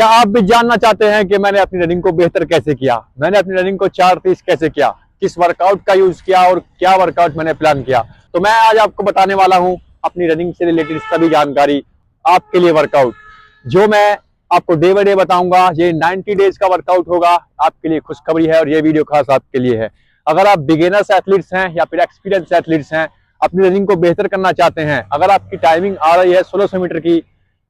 क्या आप भी जानना चाहते हैं कि मैंने अपनी रनिंग को बेहतर कैसे किया, मैंने अपनी रनिंग को 4:30 कैसे किया, किस वर्कआउट का यूज किया और क्या वर्कआउट मैंने प्लान किया। तो मैं आज आपको बताने वाला हूं अपनी रनिंग से रिलेटेड सभी जानकारी आपके लिए। वर्कआउट जो मैं आपको डे बाय डे बताऊंगा, ये 90 डेज का वर्कआउट होगा। आपके लिए खुशखबरी है और ये वीडियो खास आपके लिए है। अगर आप बिगिनर्स एथलीट्स हैं या फिर एक्सपीरियंस एथलीट्स हैं, अपनी रनिंग को बेहतर करना चाहते हैं, अगर आपकी टाइमिंग आ रही है 1600 मीटर की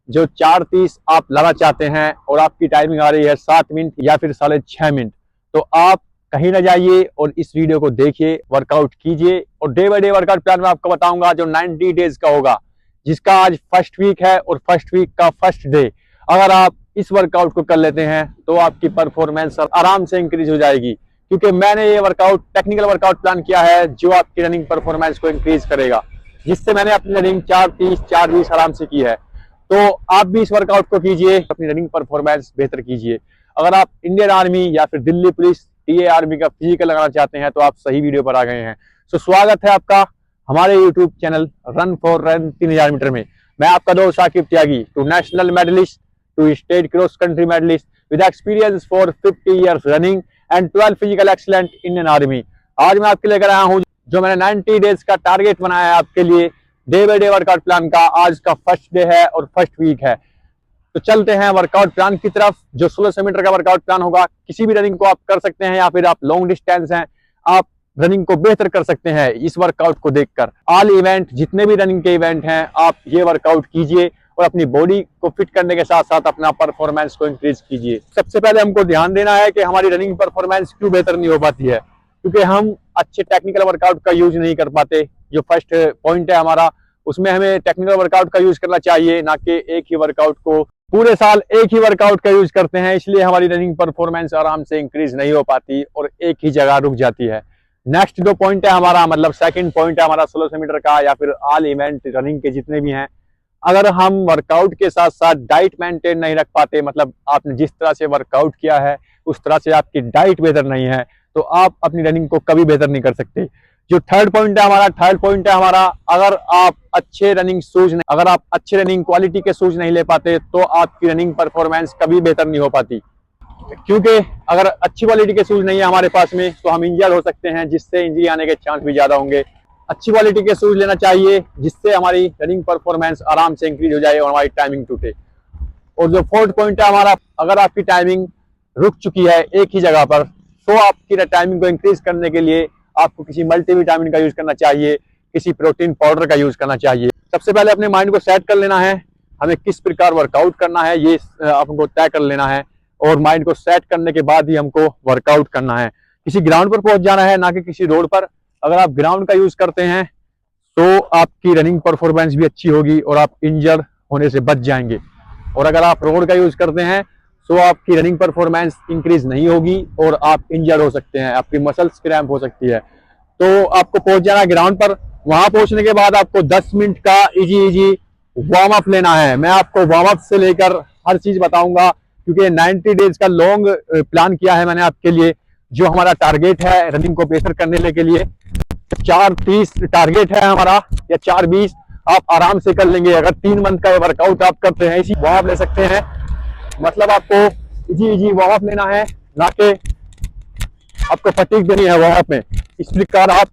जो 4:30 आप लाना चाहते हैं और आपकी टाइमिंग आ रही है 7 मिनट या फिर 6.5 मिनट, तो आप कहीं ना जाइए और इस वीडियो को देखिए, वर्कआउट कीजिए। और day by day workout plan में आपको बताऊंगा जो 90 डेज का होगा, जिसका आज फर्स्ट वीक है और फर्स्ट वीक का फर्स्ट डे। अगर आप इस वर्कआउट को कर लेते हैं तो आपकी परफॉर्मेंस आराम से इंक्रीज हो जाएगी, क्योंकि मैंने ये वर्कआउट टेक्निकल वर्कआउट प्लान किया है जो आपकी रनिंग परफॉर्मेंस को इंक्रीज करेगा, जिससे मैंने अपनी रनिंग 4:30 4:20 आराम से की है। तो आप भी इस वर्कआउट को कीजिए, अपनी रनिंग परफॉर्मेंस बेहतर कीजिए। अगर आप इंडियन आर्मी या फिर दिल्ली पुलिस टीए आर्मी का फिजिकल लगाना चाहते हैं तो आप सही वीडियो पर आ गए हैं। तो स्वागत है आपका हमारे YouTube channel Run for Run 3000 metre में। मैं आपका दोस्त Sakib Tyagi, two national medallist, two state cross country medallist with experience for 50 years running and 12 physical excellent Indian Army. आज मैं आपके लेकर आया हूं जो मैंने 90 डेज का टारगेट बनाया है आपके लिए, day by day workout plan का। आज का फर्स्ट डे है और फर्स्ट वीक है, तो चलते हैं वर्कआउट प्लान की तरफ। जो 1600 मीटर का वर्कआउट प्लान होगा, किसी भी रनिंग को आप कर सकते हैं या फिर आप लॉन्ग डिस्टेंस हैं, आप रनिंग को बेहतर कर सकते हैं इस वर्कआउट को देखकर। ऑल इवेंट, जितने भी रनिंग के इवेंट हैं, आप ये वर्कआउट कीजिए और अपनी बॉडी को फिट करने के साथ साथ अपना परफॉर्मेंस को इंक्रीज कीजिए। सबसे पहले हमको ध्यान देना है कि हमारी रनिंग परफॉर्मेंस क्यों बेहतर नहीं हो पाती है, क्योंकि हम अच्छे टेक्निकल वर्कआउट का यूज नहीं कर पाते। जो फर्स्ट पॉइंट है हमारा, उसमें हमें टेक्निकल वर्कआउट का यूज करना चाहिए, ना कि एक ही वर्कआउट को। पूरे साल एक ही वर्कआउट का यूज करते हैं, इसलिए हमारी रनिंग परफॉर्मेंस आराम से इंक्रीज नहीं हो पाती और एक ही जगह रुक जाती है। नेक्स्ट जो पॉइंट है हमारा, मतलब सेकंड पॉइंट है हमारा 1600 मीटर का या फिर ऑल इवेंट रनिंग के जितने भी हैं, अगर हम वर्कआउट के साथ साथ डाइट मेंटेन नहीं रख पाते, मतलब आपने जिस तरह से वर्कआउट किया है उस तरह से आपकी डाइट बेहतर नहीं है, तो आप अपनी रनिंग को कभी बेहतर नहीं कर सकते। जो थर्ड पॉइंट है हमारा, अगर आप अच्छे रनिंग क्वालिटी के शूज नहीं ले पाते तो आपकी रनिंग परफॉर्मेंस कभी बेहतर नहीं हो पाती। क्योंकि अगर अच्छी क्वालिटी के शूज नहीं है हमारे पास में तो हम इंजर हो सकते हैं, जिससे इंजरी आने के चांस भी ज्यादा होंगे। अच्छी क्वालिटी के शूज लेना चाहिए जिससे हमारी रनिंग परफॉर्मेंस आराम से इंक्रीज हो जाए और हमारी टाइमिंग टूटे। और जो फोर्थ पॉइंट है हमारा, अगर आपकी टाइमिंग रुक चुकी है एक ही जगह पर, तो आपकी टाइमिंग को इंक्रीज करने के लिए आपको किसी मल्टीविटामिन का यूज करना चाहिए, किसी प्रोटीन पाउडर का यूज करना चाहिए। सबसे पहले अपने माइंड को सेट कर लेना है, हमें किस प्रकार वर्कआउट करना है ये हमको तय कर लेना है, और माइंड को सेट करने के बाद ही हमको वर्कआउट करना है। किसी ग्राउंड पर पहुंच जाना है, ना कि किसी रोड पर। अगर आप ग्राउंड का यूज करते हैं तो आपकी रनिंग परफॉर्मेंस भी अच्छी होगी और आप इंजर होने से बच जाएंगे। और अगर आप रोड का यूज करते हैं तो आपकी रनिंग परफॉर्मेंस इंक्रीज नहीं होगी और आप इंजर हो सकते हैं, आपकी मसल्स क्रैम्प हो सकती है। तो आपको पहुंच जाना है ग्राउंड पर। वहां पहुंचने के बाद आपको 10 मिनट का इजी वार्म अप लेना है। मैं आपको वार्म अप से लेकर हर चीज बताऊंगा, क्योंकि 90 डेज का लॉन्ग प्लान किया है मैंने आपके लिए। जो हमारा टारगेट है रनिंग को बेहतर करने के लिए, 4:30 टारगेट है हमारा या 4:20 आप आराम से कर लेंगे। अगर 3 मंथ का वर्कआउट आप करते हैं, इसी वार्म अप ले सकते हैं। मतलब आपको इजी वार्म अप लेना है, ना कि आपको फटीग देनी है वार्म अप में। इस प्रकार आप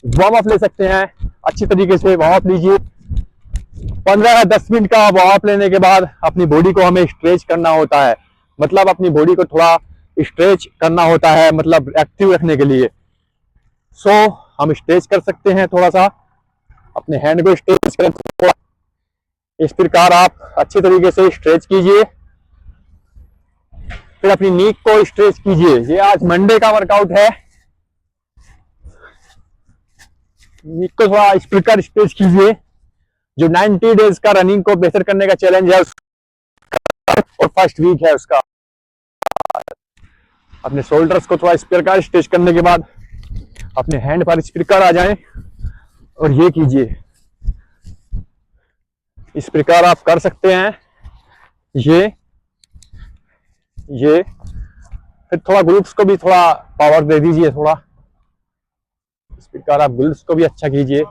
वार्म अप ले सकते हैं, अच्छी तरीके से वार्म अप लीजिए। 15 या 10 मिनट का वार्म अप लेने के बाद अपनी बॉडी को हमें स्ट्रेच करना होता है, मतलब अपनी बॉडी को थोड़ा स्ट्रेच करना होता है, मतलब एक्टिव रखने के लिए। सो हम स्ट्रेच कर सकते हैं, थोड़ा सा अपने हैंड को स्ट्रेच करें थोड़ा। इस प्रकार आप अच्छी तरीके से स्ट्रेच कीजिए, फिर अपनी नीक को स्ट्रेच कीजिए। ये आज मंडे का वर्कआउट है, नीक को थोड़ा इस प्रकार स्ट्रेच कीजिए। जो 90 डेज का रनिंग को बेहतर करने का चैलेंज है और फर्स्ट वीक है उसका। अपने शोल्डर्स को थोड़ा इस प्रकार स्ट्रेच करने के बाद अपने हैंड पर इस प्रकार आ जाएं और ये कीजिए। इस प्रकार आप कर सकते हैं। ये फिर थोड़ा ग्लूट्स को भी थोड़ा पावर दे दीजिए थोड़ा। इस प्रकार आप ग्लूट्स को भी अच्छा कीजिए।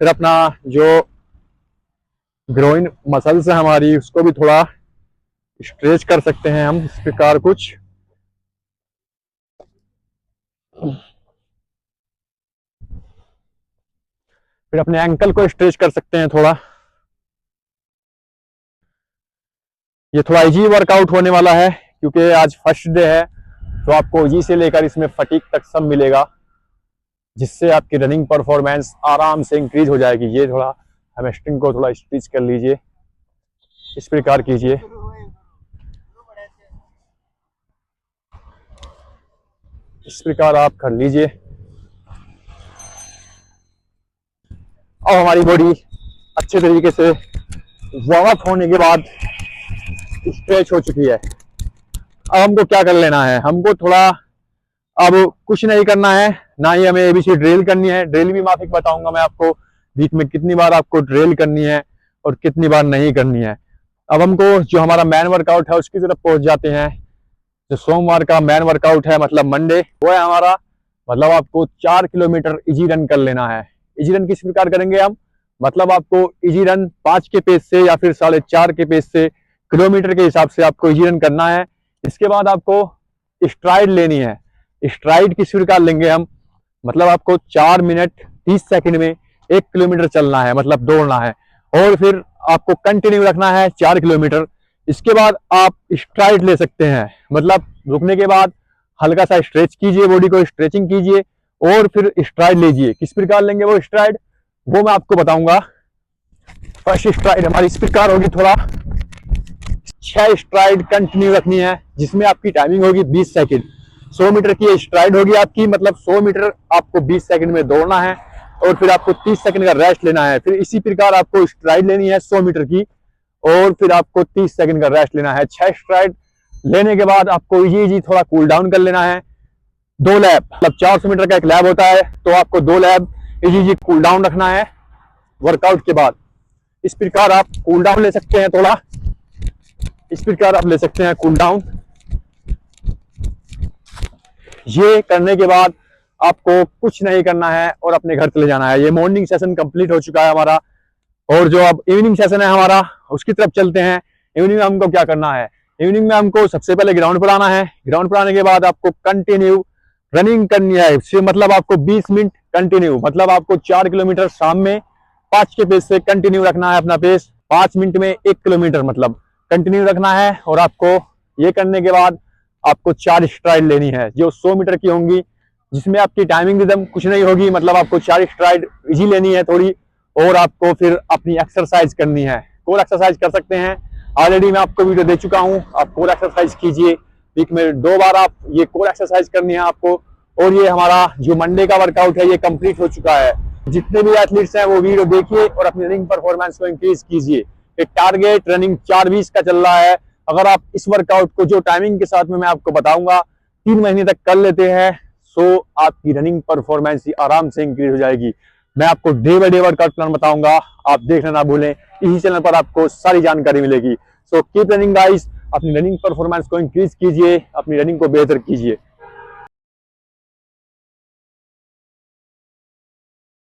फिर अपना जो ग्रोइन मसल्स है हमारी, उसको भी थोड़ा स्ट्रेच कर सकते हैं हम इस प्रकार कुछ। फिर अपने एंकल को स्ट्रेच कर सकते हैं थोड़ा। ये थोड़ा इजी वर्कआउट होने वाला है क्योंकि आज फर्स्ट डे है, तो आपको इजी से लेकर इसमें फटीक तक सब मिलेगा, जिससे आपकी रनिंग परफॉर्मेंस आराम से इंक्रीज हो जाएगी। ये थोड़ा हैमस्ट्रिंग को थोड़ा स्ट्रेच कर लीजिए, इस प्रकार कीजिए। इस प्रकार आप कर लीजिए। अब हमारी बॉडी अच्छे तरीके से वार्म अप होने के बाद स्ट्रेच हो चुकी है। अब हमको क्या कर लेना है, हमको थोड़ा अब कुछ नहीं करना है, ना ही हमें एबीसी ड्रिल करनी है। ड्रिल भी माफिक बताऊंगा मैं आपको, वीक में कितनी बार आपको ड्रिल करनी है और कितनी बार नहीं करनी है। अब हमको जो हमारा मैन वर्कआउट है उसकी तरफ पहुंच जाते हैं। जो सोमवार का मैन वर्कआउट है मतलब मंडे, वो है हमारा, मतलब आपको 4 किलोमीटर इजी रन कर लेना है। इजी रन किस प्रकार करेंगे हम, मतलब आपको इजी रन 5 के पेस से या फिर 4.5 के पेस से, किलोमीटर के हिसाब से आपको इजी रन करना है। इसके बाद आपको स्ट्राइड लेनी है। स्ट्राइड किस प्रकार लेंगे हम, मतलब आपको 4 मिनट 30 सेकंड में 1 किलोमीटर चलना है, मतलब दौड़ना है, और फिर आपको कंटिन्यू रखना है 4 किलोमीटर। इसके बाद आप स्ट्राइड ले सकते हैं, मतलब रुकने के बाद हल्का सा स्ट्रेच कीजिए, बॉडी को स्ट्रेचिंग कीजिए और फिर स्ट्राइड लीजिए। किस प्रकार लेंगे वो स्ट्राइड, वो मैं आपको बताऊंगा। फर्स्ट स्ट्राइड हमारी इस प्रकार होगी, थोड़ा 6 स्ट्राइड कंटिन्यू रखनी है, जिसमें आपकी टाइमिंग होगी 20 सेकंड। 100 मीटर की स्ट्राइड होगी आपकी, मतलब 100 मीटर आपको 20 सेकंड में दौड़ना है और फिर आपको 30 सेकंड का रेस्ट लेना है। फिर इसी प्रकार आपको स्ट्राइड लेनी है 100 मीटर की और फिर आपको 30 सेकंड का रेस्ट लेना है। 6 स्ट्राइड लेने के बाद आपको इजी थोड़ा कूल डाउन कर लेना है। 2 लैप, मतलब 400 मीटर का एक लैब होता है, तो आपको 2 लैप इजी कूल डाउन रखना है वर्कआउट के बाद। इस प्रकार आप कूल डाउन ले सकते हैं, थोड़ा इस प्रकार आप ले सकते हैं कूल डाउन। ये करने के बाद आपको कुछ नहीं करना है और अपने घर चले जाना है। ये मॉर्निंग सेशन कंप्लीट हो चुका है हमारा, और जो अब इवनिंग सेशन है हमारा उसकी तरफ चलते हैं। इवनिंग में हमको क्या करना है, इवनिंग में हमको सबसे पहले ग्राउंड पर आना है। ग्राउंड पर आने के बाद आपको कंटिन्यू रनिंग करनी है, मतलब आपको 20 मिनट कंटिन्यू, मतलब आपको 4 किलोमीटर शाम में 5 के पेस से कंटिन्यू रखना है अपना पेस। 5 मिनट में 1 किलोमीटर मतलब कंटिन्यू रखना है। और आपको ये करने के बाद आपको 4 स्ट्राइड लेनी है जो 100 मीटर की होंगी, जिसमें आपकी टाइमिंग रिदम कुछ नहीं होगी, मतलब आपको 4 स्ट्राइड इजी लेनी है थोड़ी, और आपको फिर अपनी एक्सरसाइज करनी है। कोर एक्सरसाइज कर सकते हैं, ऑलरेडी मैं आपको वीडियो दे चुका हूं। आप कोर एक्सरसाइज कीजिए, वीक में 2 बार आप ये कोर एक्सरसाइज करनी है आपको। और ये हमारा जो मंडे का वर्कआउट है ये कंप्लीट हो चुका है। जितने भी एथलीट्स हैं वो वीडियो देखिए और अपनी रनिंग परफॉर्मेंस को इंक्रीज कीजिए। एक टारगेट रनिंग 4:20 का चल रहा है। अगर आप इस वर्कआउट को जो टाइमिंग के साथ में मैं आपको बताऊंगा 3 महीने तक कर लेते हैं, सो आपकी रनिंग परफॉर्मेंस ही आराम से इंक्रीज हो जाएगी। मैं आपको day by day workout plan बताऊंगा, आप देखना ना भूलें। इसी चैनल पर आपको सारी जानकारी मिलेगी। सो कीप रनिंग गाइस, अपनी रनिंग परफॉर्मेंस को इंक्रीज कीजिए, अपनी रनिंग को बेहतर कीजिए।